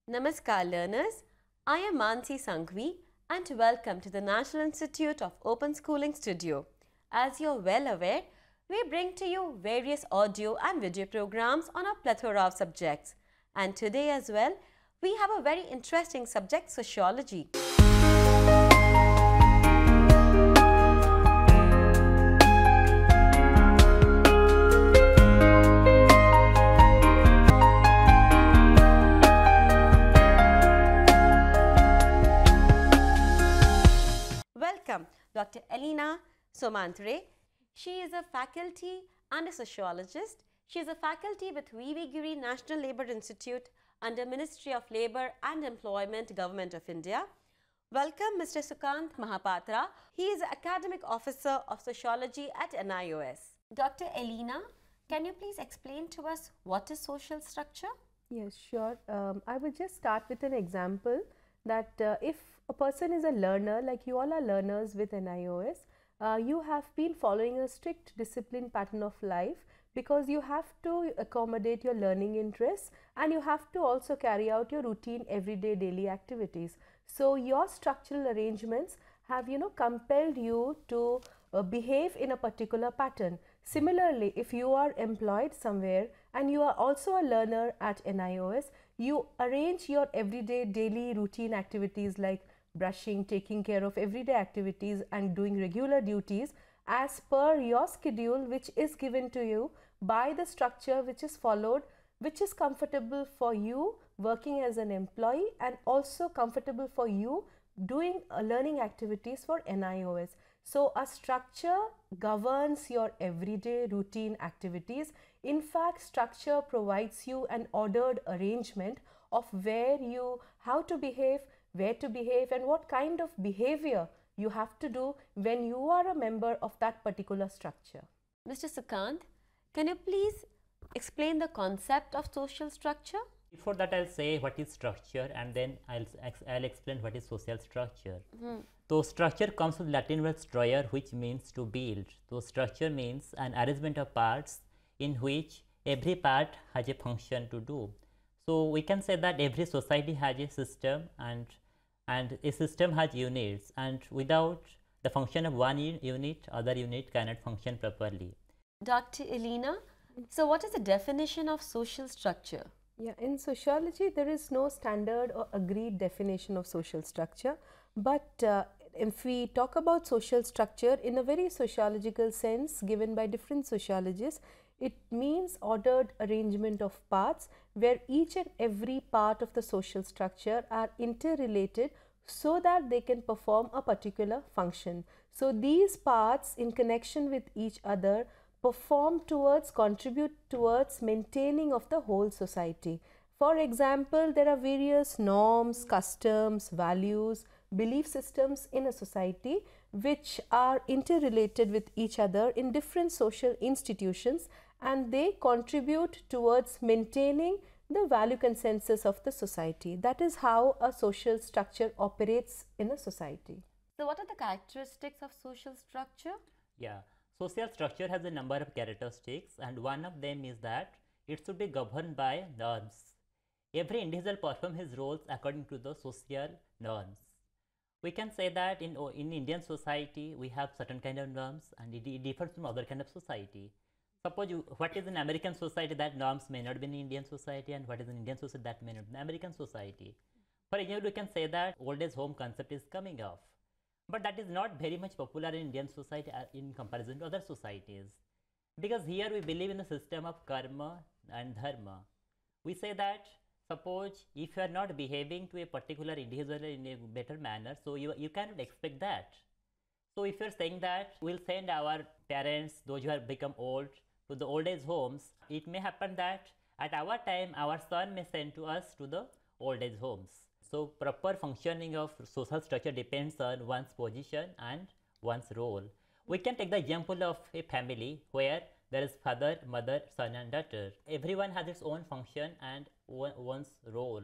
Namaskar learners, I am Mansi Sanghvi and welcome to the National Institute of Open Schooling Studio. As you are well aware, we bring to you various audio and video programs on a plethora of subjects. And today as well, we have a very interesting subject, sociology. Welcome Dr. Elena Somantre. She is a faculty and a sociologist. She is a faculty with V.V. Giri National Labour Institute under Ministry of Labour and Employment, Government of India. Welcome Mr. Sukant Mahapatra. He is Academic Officer of Sociology at NIOS. Dr. Elena, can you please explain to us what is social structure? Yes, sure. I will just start with an example that if a person is a learner, like you all are learners with NIOS, you have been following a strict discipline pattern of life because you have to accommodate your learning interests and you have to also carry out your routine everyday daily activities. So your structural arrangements have compelled you to behave in a particular pattern. Similarly, if you are employed somewhere and you are also a learner at NIOS, you arrange your everyday daily routine activities like brushing, taking care of everyday activities and doing regular duties as per your schedule, which is given to you by the structure which is followed, which is comfortable for you working as an employee and also comfortable for you doing learning activities for NIOS. So a structure governs your everyday routine activities. In fact, structure provides you an ordered arrangement of how to behave, where to behave and what kind of behavior you have to do when you are a member of that particular structure. Mr. Sukant, can you please explain the concept of social structure? Before that, I'll say what is structure and then I'll explain what is social structure. So structure comes from Latin word stroyer, which means to build. So structure means an arrangement of parts in which every part has a function to do. So we can say that every society has a system and a system has units, and without the function of one unit, other unit cannot function properly. Dr. Elena, so what is the definition of social structure? Yeah, in sociology, there is no standard or agreed definition of social structure, but if we talk about social structure in a very sociological sense given by different sociologists, it means ordered arrangement of parts where each and every part of the social structure are interrelated so that they can perform a particular function. So these parts in connection with each other contribute towards maintaining of the whole society. For example, there are various norms, customs, values, belief systems in a society which are interrelated with each other in different social institutions, and they contribute towards maintaining the value consensus of the society. That is how a social structure operates in a society. So what are the characteristics of social structure? Yeah, social structure has a number of characteristics, and one of them is that it should be governed by norms. Every individual performs his roles according to the social norms. We can say that in Indian society we have certain kind of norms and it differs from other kind of society. Suppose what is in American society, that norms may not be in Indian society, and what is in Indian society that may not be in American society. For example, we can say that old age home concept is coming off, but that is not very much popular in Indian society in comparison to other societies, because here we believe in the system of karma and dharma. We say that suppose if you are not behaving to a particular individual in a better manner, so you cannot expect that. So if you are saying that we'll send our parents, those who have become old, to the old age homes, it may happen that at our time our son may send to us to the old age homes. So proper functioning of social structure depends on one's position and one's role. We can take the example of a family where there is father, mother, son and daughter. Everyone has its own function and one's role.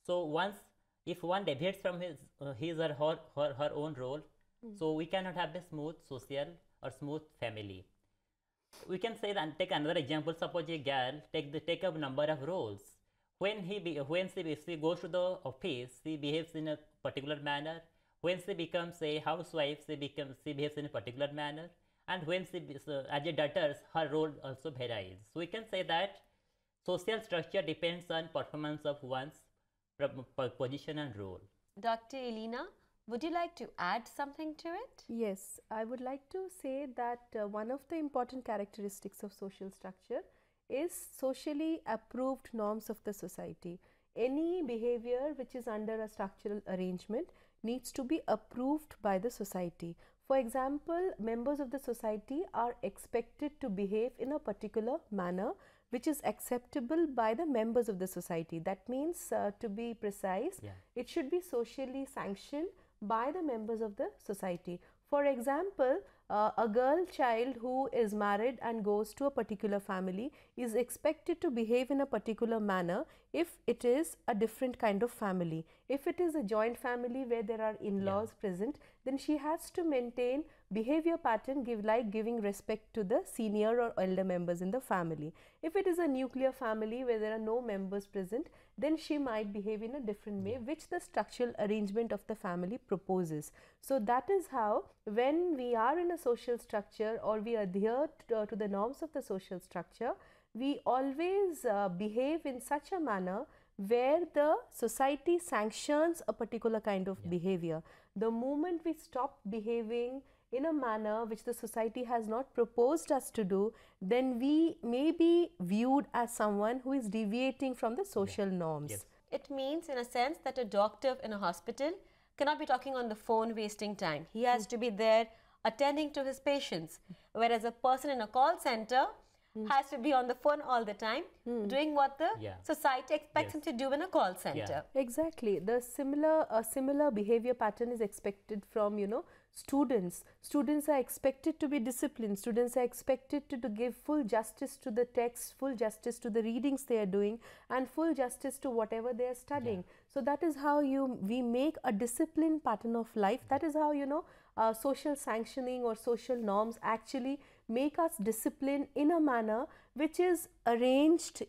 So if one deviates from his or her own role, so we cannot have a smooth social or smooth family. We can say that, take another example. Suppose a girl take up number of roles when she goes to the office, she behaves in a particular manner. When she becomes a housewife, she behaves in a particular manner. And when as a daughter, her role also varies. So we can say that social structure depends on performance of one's position and role. Dr. Elena, would you like to add something to it? Yes, I would like to say that one of the important characteristics of social structure is socially approved norms of the society. Any behavior which is under a structural arrangement needs to be approved by the society. For example, members of the society are expected to behave in a particular manner which is acceptable by the members of the society. That means, to be precise, it should be socially sanctioned by the members of the society. For example, a girl child who is married and goes to a particular family is expected to behave in a particular manner if it is a different kind of family. If it is a joint family where there are in-laws present, then she has to maintain behavior pattern like giving respect to the senior or elder members in the family. If it is a nuclear family where there are no members present, then she might behave in a different way which the structural arrangement of the family proposes. So that is how, when we are in a social structure or we adhere to the norms of the social structure, we always behave in such a manner where the society sanctions a particular kind of behavior. The moment we stop behaving in a manner which the society has not proposed us to do, then we may be viewed as someone who is deviating from the social norms. Yes. It means, in a sense, that a doctor in a hospital cannot be talking on the phone wasting time. He has to be there attending to his patients, whereas a person in a call center has to be on the phone all the time, doing what the society expects him to do in a call center. Exactly. A similar behavior pattern is expected from, students. Students are expected to be disciplined. Students are expected to give full justice to the text, full justice to the readings they are doing, and full justice to whatever they are studying. So that is how we make a disciplined pattern of life. That is how, social sanctioning or social norms actually make us disciplined in a manner which is arranged,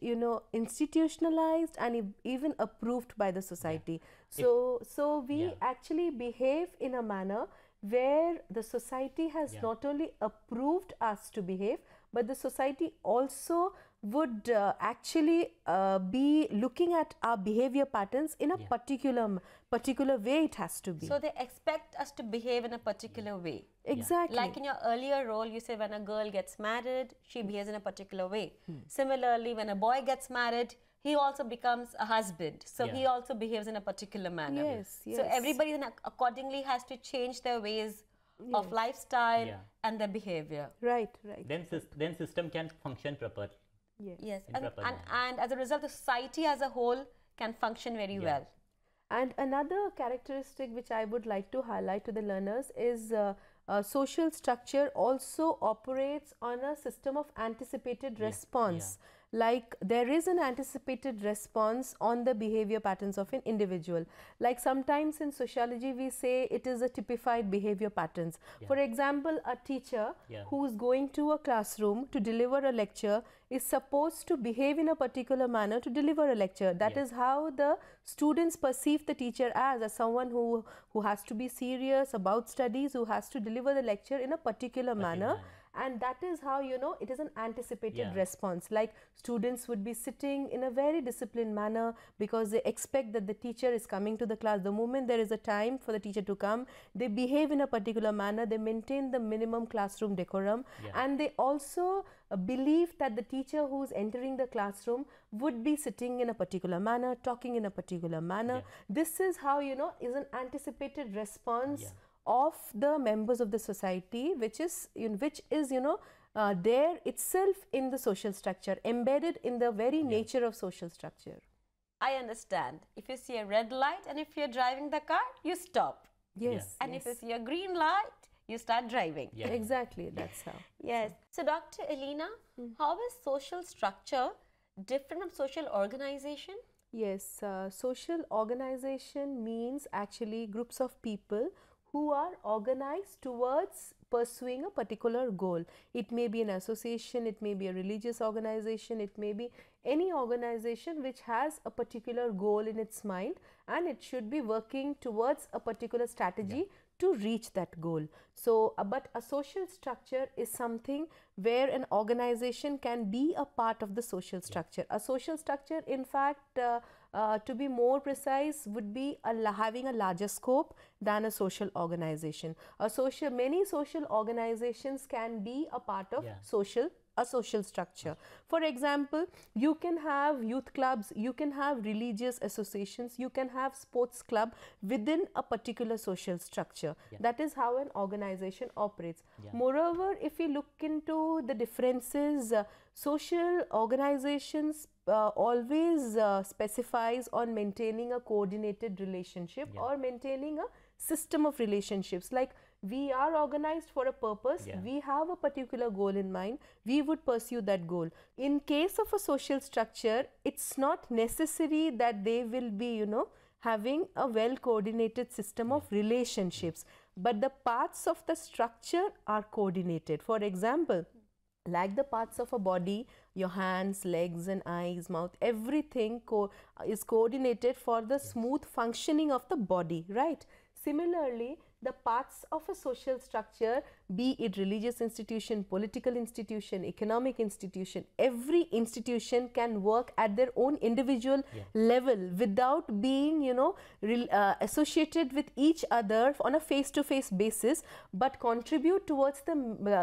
institutionalized and even approved by the society. So we actually behave in a manner where the society has not only approved us to behave, but the society also would actually be looking at our behavior patterns in a particular way it has to be. So they expect us to behave in a particular way. Exactly. Like in your earlier role, you said when a girl gets married, she behaves in a particular way. Similarly, when a boy gets married, he also becomes a husband. So he also behaves in a particular manner. Yes. So everybody then accordingly has to change their ways of lifestyle and their behavior. Right. Then system can function properly. Yes. And as a result, the society as a whole can function very well. And another characteristic which I would like to highlight to the learners is social structure also operates on a system of anticipated response. Like there is an anticipated response on the behavior patterns of an individual. Like sometimes in sociology we say it is a typified behavior patterns. For example, a teacher who is going to a classroom to deliver a lecture is supposed to behave in a particular manner to deliver a lecture. That is how the students perceive the teacher as someone who has to be serious about studies, who has to deliver the lecture in a particular manner. And that is how, it is an anticipated response. Like students would be sitting in a very disciplined manner because they expect that the teacher is coming to the class. The moment there is a time for the teacher to come, they behave in a particular manner. They maintain the minimum classroom decorum. And they also believe that the teacher who is entering the classroom would be sitting in a particular manner, talking in a particular manner. This is how, is an anticipated response of the members of the society, which is there itself in the social structure, embedded in the very nature of social structure. I understand. If you see a red light and if you're driving the car, you stop. And if you see a green light, you start driving. Exactly, that's how. So Dr. Elena, how is social structure different from social organization? Yes, social organization means actually groups of people who are organized towards pursuing a particular goal. It may be an association, it may be a religious organization, it may be any organization which has a particular goal in its mind, and it should be working towards a particular strategy to reach that goal. So, but a social structure is something where an organization can be a part of the social structure. A social structure, in fact, to be more precise, would be having a larger scope than a social organization. Many social organizations can be a part of a social structure. For example, you can have youth clubs, you can have religious associations, you can have sports club within a particular social structure. That is how an organization operates. Moreover, if we look into the differences, social organizations always specifies on maintaining a coordinated relationship or maintaining a system of relationships. Like, we are organized for a purpose, we have a particular goal in mind, we would pursue that goal. In case of a social structure, it's not necessary that they will be, having a well coordinated system of relationships, but the parts of the structure are coordinated. For example, like the parts of a body, your hands, legs and eyes, mouth, everything is coordinated for the smooth functioning of the body, right? Similarly, the parts of a social structure, be it religious institution, political institution, economic institution, every institution can work at their own individual level without being, associated with each other on a face-to-face basis, but contribute towards the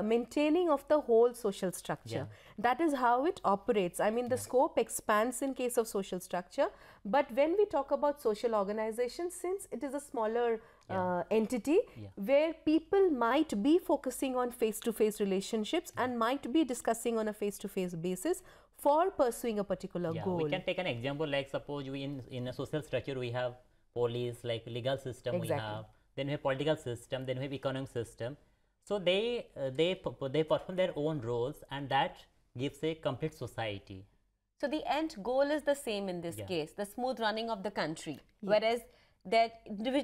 maintaining of the whole social structure. That is how it operates. I mean, the scope expands in case of social structure, but when we talk about social organization, since it is a smaller entity where people might be focusing on face-to-face relationships and might be discussing on a face-to-face basis for pursuing a particular goal. We can take an example, like suppose we in a social structure we have police, like legal system we have, then we have political system, then we have economic system. So they perform their own roles, and that gives a complete society. So the end goal is the same in this case, the smooth running of the country, whereas that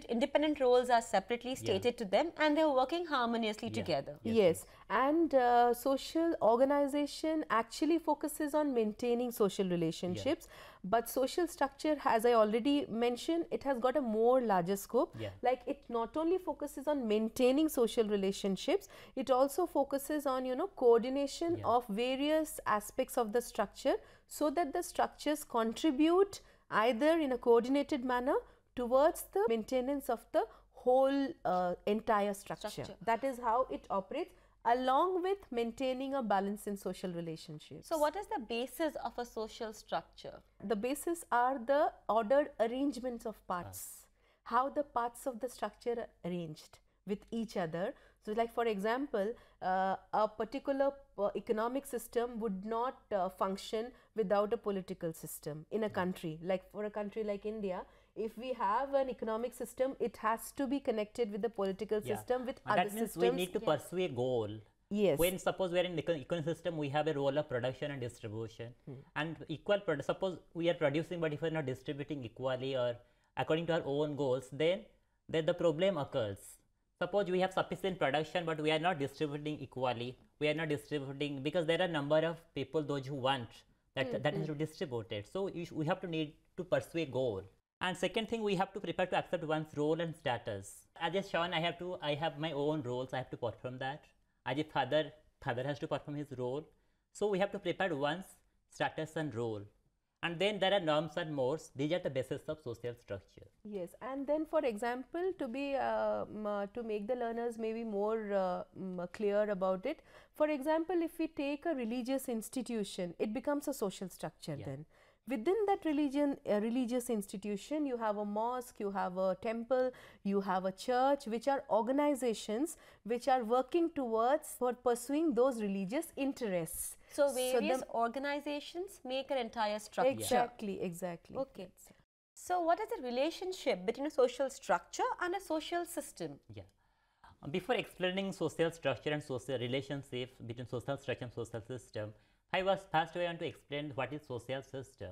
independent roles are separately stated to them and they're working harmoniously together. Yes, and social organization actually focuses on maintaining social relationships, but social structure, as I already mentioned, it has got a more larger scope. Like, it not only focuses on maintaining social relationships, it also focuses on, coordination of various aspects of the structure, so that the structures contribute either in a coordinated manner towards the maintenance of the whole entire structure. That is how it operates, along with maintaining a balance in social relationships. So what is the basis of a social structure? The basis are the ordered arrangements of parts, how the parts of the structure are arranged with each other. So, like, for example, a particular economic system would not function without a political system in a country. Like, for a country like India, if we have an economic system, it has to be connected with the political system, with other systems. That means we need to pursue a goal. When suppose we are in the economic system, we have a role of production and distribution, and suppose we are producing, but if we are not distributing equally or according to our own goals, then the problem occurs. Suppose we have sufficient production, but we are not distributing equally. We are not distributing because there are a number of people, those who want that has to be distributed. So we have to need to pursue a goal. And second thing, we have to prepare to accept one's role and status. As I shown, I have my own roles. I have to perform that. As a father has to perform his role. So we have to prepare one's status and role. And then there are norms and mores. These are the basis of social structure. Yes, and then, for example, to make the learners maybe more clear about it. For example, if we take a religious institution, it becomes a social structure then. Within that religious institution, you have a mosque, you have a temple, you have a church, which are organizations which are working towards for pursuing those religious interests. So various organizations make an entire structure. Exactly. Okay. So what is the relationship between a social structure and a social system? Before explaining social structure and social relationships between social structure and social system, I want to explain what is social system.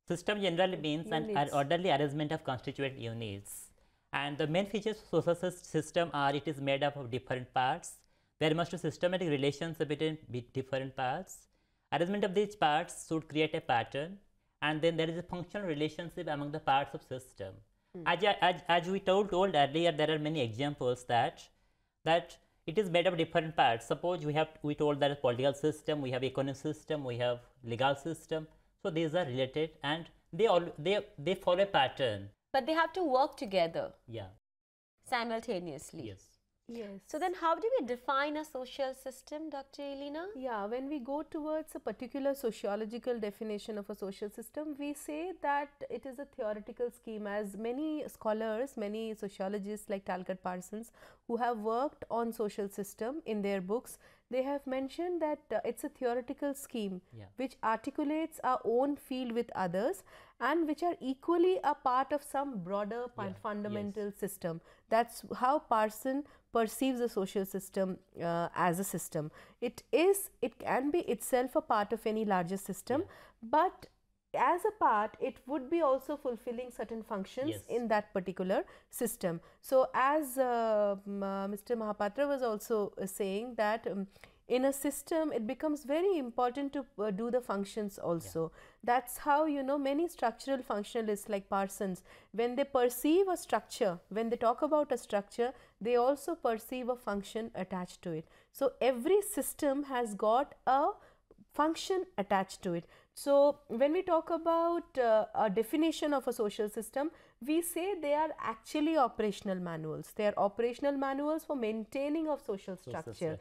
System generally means an orderly arrangement of constituent units. And the main features of social system are, it is made up of different parts. There must be systematic relations between different parts. Arrangement of these parts should create a pattern, and then there is a functional relationship among the parts of system. As we told earlier, there are many examples that it is made of different parts. Suppose we told that a political system, we have economic system, we have legal system. So these are related, and they follow a pattern. But they have to work together. Yeah. Simultaneously. Yes. Yes. So then how do we define a social system, Dr. Elena? Yeah, when we go towards a particular sociological definition of a social system, we say that it is a theoretical scheme, as many scholars, many sociologists like Talcott Parsons, who have worked on social system in their books, they have mentioned that it's a theoretical scheme which articulates our own field with others and which are equally a part of some broader fundamental system. That's how Parson perceives a social system as a system. It can be itself a part of any larger system, but as a part, it would be also fulfilling certain functions in that particular system. So, as Mr. Mahapatra was also saying that in a system, it becomes very important to do the functions also. That's how, you know, many structural functionalists like Parsons, when they perceive a structure, when they talk about a structure, they also perceive a function attached to it. So, every system has got a function attached to it. So, when we talk about a definition of a social system, we say they are actually operational manuals. They are operational manuals for maintaining of social structure.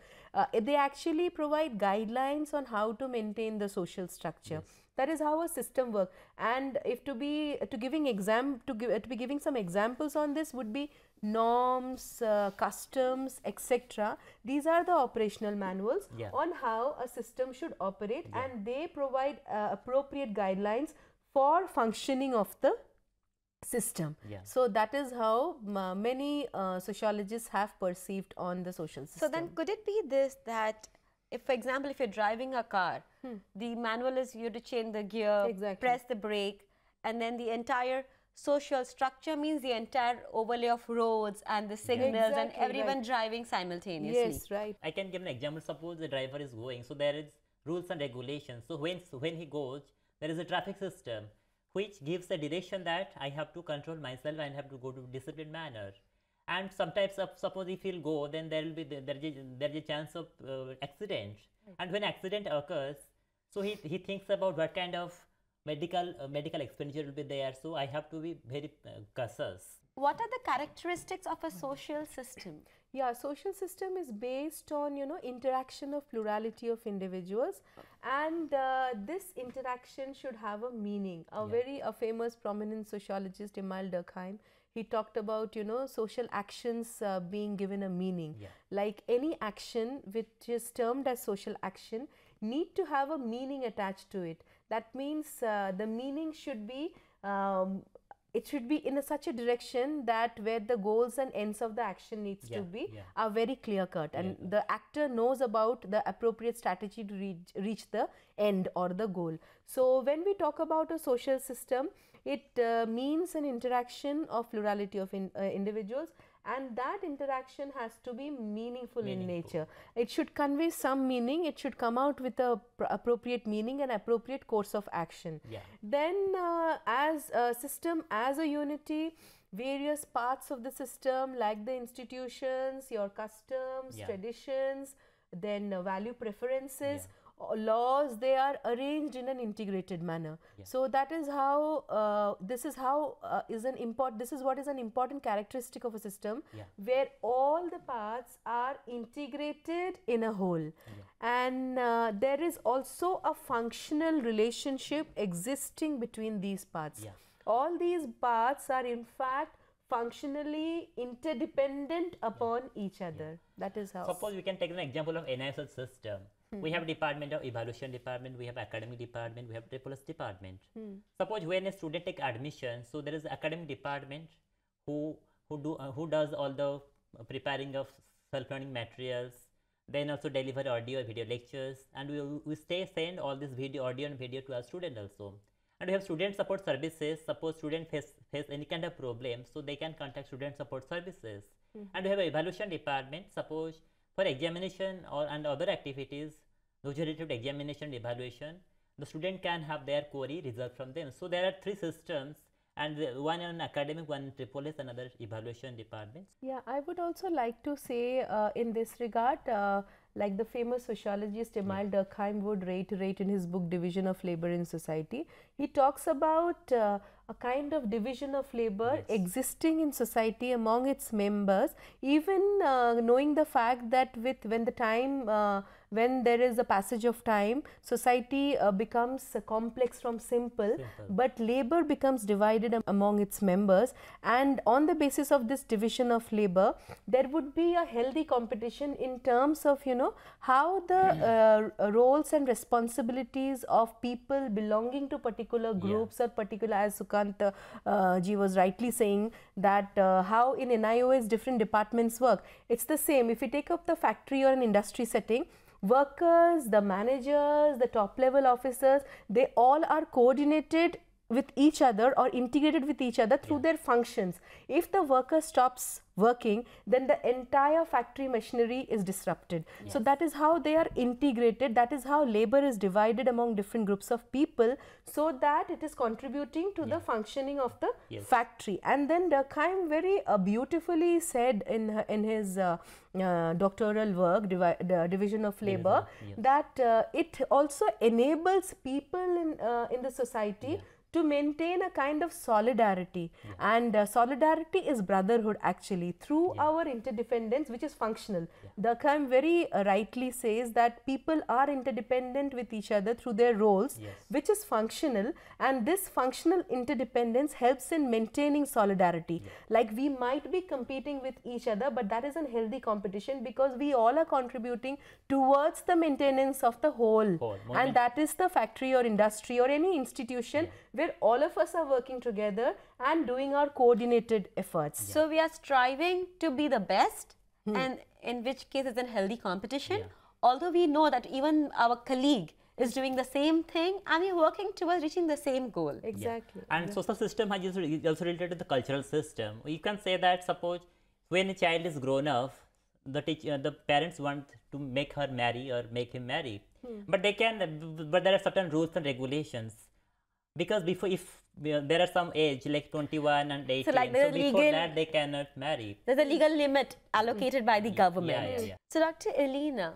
They actually provide guidelines on how to maintain the social structure. That is how a system works. And if to be giving some examples on this would be norms, customs, etc. These are the operational manuals on how a system should operate, and they provide appropriate guidelines for functioning of the system. So that is how many sociologists have perceived on the social system. So then could it be this, that if, for example, if you're driving a car, the manual is you to change the gear, press the brake, and then the entire social structure means the entire overlay of roads and the signals and everyone driving simultaneously. Yes, right. I can give an example. Suppose the driver is going, so there is rules and regulations. So when he goes, there is a traffic system which gives a direction that I have to control myself and have to go to disciplined manner. And sometimes, suppose if he'll go, then there will be there is a chance of accident. And when accident occurs, so he thinks about what kind of medical expenditure will be there. So I have to be very cautious. What are the characteristics of a social system? Yeah, social system is based on, you know, interaction of plurality of individuals, and this interaction should have a meaning. A famous prominent sociologist, Emile Durkheim, he talked about, you know, social actions being given a meaning. Like any action which is termed as social action need to have a meaning attached to it. That means the meaning should be it should be in such a direction that where the goals and ends of the action needs to be are very clear cut, and the actor knows about the appropriate strategy to reach the end or the goal. So when we talk about a social system, it means an interaction of plurality of individuals, and that interaction has to be meaningful in nature. It should convey some meaning, it should come out with a appropriate meaning and appropriate course of action. Then as a system, as a unity, various parts of the system like the institutions, your customs, traditions, then value preferences, laws, they are arranged in an integrated manner. So that is how this is what is an important characteristic of a system, where all the parts are integrated in a whole, and there is also a functional relationship existing between these parts. All these parts are in fact functionally interdependent upon each other. That is how. Suppose we can take an example of NISL system. We have department of evaluation department, we have academic department, we have triple S department. Suppose when a student take admission, so there is academic department who does all the preparing of self-learning materials, then also deliver audio and video lectures, and we send all this audio and video to our student also. And we have student support services. Suppose student face any kind of problem, so they can contact student support services. And we have an evaluation department. Suppose for examination and other activities, those related to examination evaluation, the student can have their query resolved from them. So there are three systems, and one in academic, one in AAA, another evaluation departments. Yeah, I would also like to say in this regard, like the famous sociologist Emile Durkheim would reiterate in his book Division of Labor in Society, he talks about a kind of division of labor existing in society among its members, even knowing the fact that when there is a passage of time, society becomes complex from simple, but labor becomes divided among its members, and on the basis of this division of labor, there would be a healthy competition in terms of, how the roles and responsibilities of people belonging to particular groups or particular, as Sukant ji was rightly saying, that how in NIOS different departments work. It's the same. If you take up the factory or an industry setting, workers, the managers, the top level officers, they all are coordinated with each other or integrated with each other through their functions. If the worker stops working, then the entire factory machinery is disrupted. So that is how they are integrated, that is how labor is divided among different groups of people, so that it is contributing to the functioning of the factory. And then Durkheim very beautifully said in his doctoral work, the Division of Labor, that it also enables people in the society to maintain a kind of solidarity, and solidarity is brotherhood actually through our interdependence, which is functional. Durkheim very rightly says that people are interdependent with each other through their roles, which is functional, and this functional interdependence helps in maintaining solidarity. Like we might be competing with each other, but that is a healthy competition because we all are contributing towards the maintenance of the whole. And that is the factory or industry or any institution where all of us are working together and doing our coordinated efforts. So we are striving to be the best, and in which case it's a healthy competition. Although we know that even our colleague is doing the same thing and we're working towards reaching the same goal. Exactly. And social system is also related to the cultural system. You can say that suppose when a child is grown up, the parents want to make her marry or make him marry, but there are certain rules and regulations. Because if there are some age like 21 and 18, so, like before that they cannot marry. There's a legal limit allocated by the government. So Dr. Elena,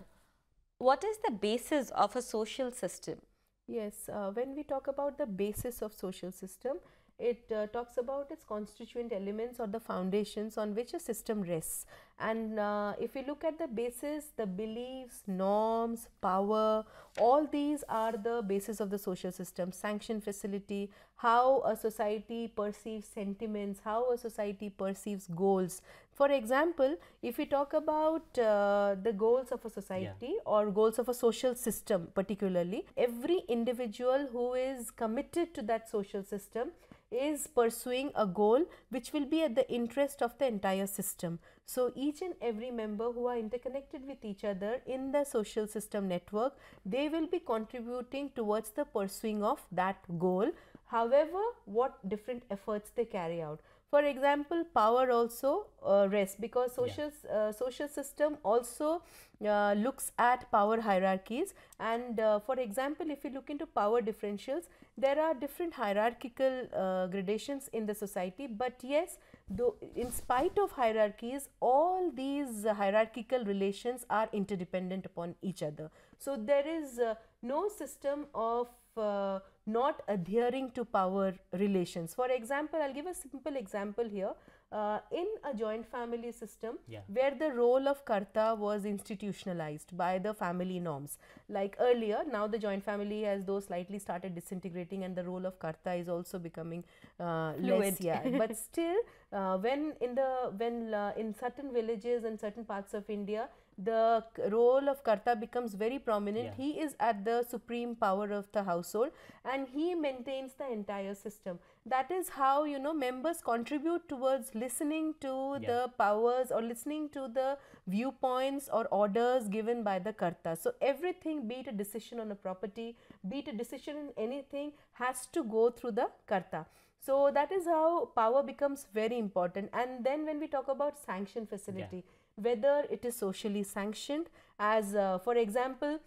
what is the basis of a social system? Yes, when we talk about the basis of social system, it talks about its constituent elements or the foundations on which a system rests. And if we look at the basis, the beliefs, norms, power, all these are the basis of the social system. Sanction facility, how a society perceives sentiments, how a society perceives goals. For example, if we talk about the goals of a society or goals of a social system particularly, every individual who is committed to that social system is pursuing a goal which will be at the interest of the entire system. So each and every member who are interconnected with each other in the social system network, they will be contributing towards the pursuing of that goal, however what different efforts they carry out. For example, power also rests because social system also looks at power hierarchies, and for example, if you look into power differentials, there are different hierarchical gradations in the society, but yes, though in spite of hierarchies, all these hierarchical relations are interdependent upon each other. So there is no system of not adhering to power relations. For example, I'll give a simple example here. In a joint family system where the role of karta was institutionalized by the family norms, like earlier, now the joint family has though slightly started disintegrating and the role of karta is also becoming less, but still when in certain villages and certain parts of India, the role of karta becomes very prominent. He is at the supreme power of the household and he maintains the entire system. That is how, you know, members contribute towards listening to the powers or listening to the viewpoints or orders given by the karta. So everything, be it a decision on a property, be it a decision in anything, has to go through the karta. So that is how power becomes very important. And then when we talk about sanction facility, whether it is socially sanctioned, as for example,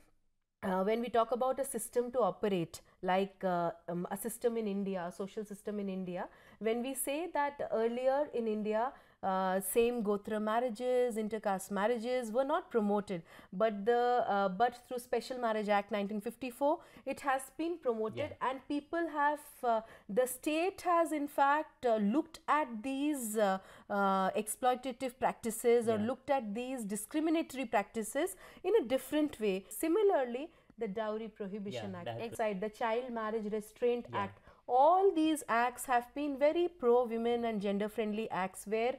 when we talk about a system to operate, like a system in India, a social system in India, when we say that earlier in India, same Gotra marriages, intercaste marriages were not promoted, but but through Special Marriage Act 1954, it has been promoted, and people have, the state has in fact looked at these exploitative practices or looked at these discriminatory practices in a different way. Similarly, the Dowry Prohibition Act, the Child Marriage Restraint Act, all these acts have been very pro-women and gender-friendly acts where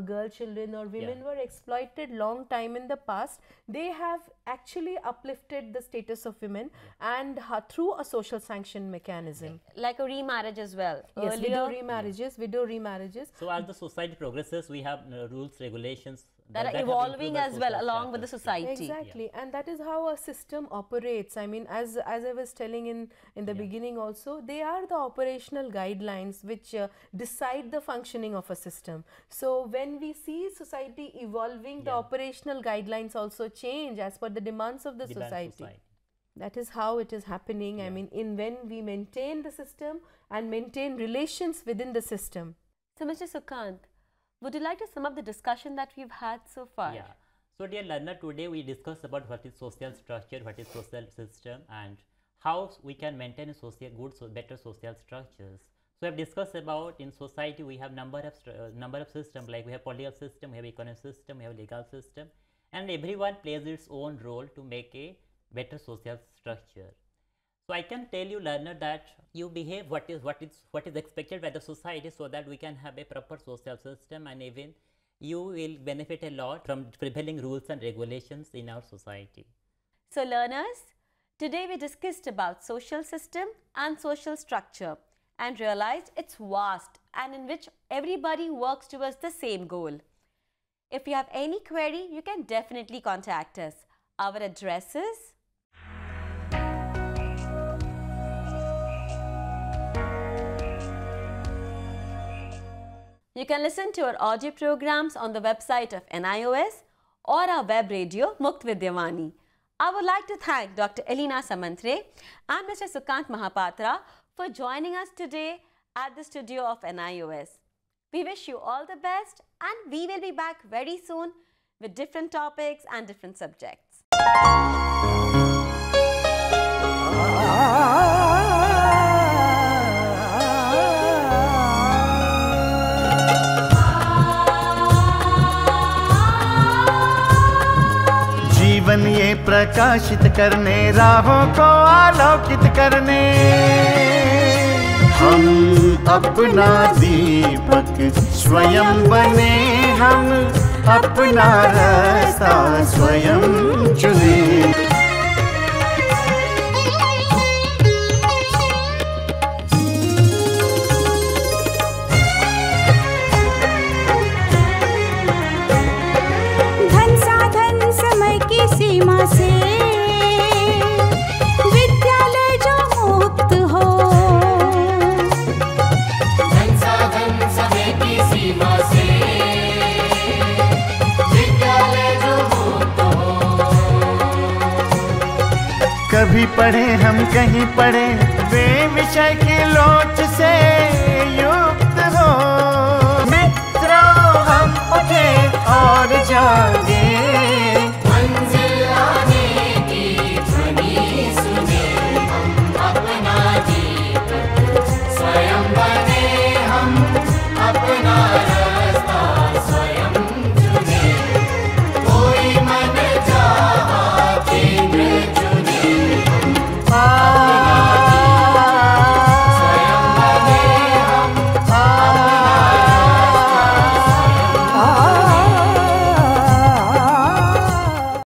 girl children or women were exploited long time in the past. They have actually uplifted the status of women and through a social sanction mechanism. Like a remarriage as well. Yes, widow remarriages. So as the society progresses, we have rules, regulations that are evolving as well along with the society. Exactly, and that is how a system operates. I mean, as I was telling in the beginning also, they are the operational guidelines which decide the functioning of a system. So when we see society evolving, the operational guidelines also change as per the demands of the society. That is how it is happening. I mean, when we maintain the system and maintain relations within the system. So Mr. Sukant, would you like to sum up the discussion that we've had so far? Yeah. So dear learner, today we discussed about what is social structure, what is social system, and how we can maintain a better social structures. So we have discussed about in society we have number of systems, like we have political system, we have economic system, we have legal system, and everyone plays its own role to make a better social structure. So I can tell you learner that you behave what is expected by the society, so that we can have a proper social system, and even you will benefit a lot from prevailing rules and regulations in our society. So learners, today we discussed about social system and social structure and realized it's vast and in which everybody works towards the same goal. If you have any query, you can definitely contact us. Our address is You can listen to our audio programs on the website of NIOS or our web radio Mukt Vidyavani. I would like to thank Dr. Elena Samantre and Mr. Sukant Mahapatra for joining us today at the studio of NIOS. We wish you all the best, and we will be back very soon with different topics and different subjects. जीवन ये प्रकाशित करने, राहों को आलोकित करने, हम अपना दीपक स्वयं बने, हम अपना रास्ता स्वयं चुने। सीमा से विद्यालय जो मुक्त हो, धन साधन समय की सीमा से विद्यालय जो मुक्त हो। कभी पढ़े हम कहीं पढ़े,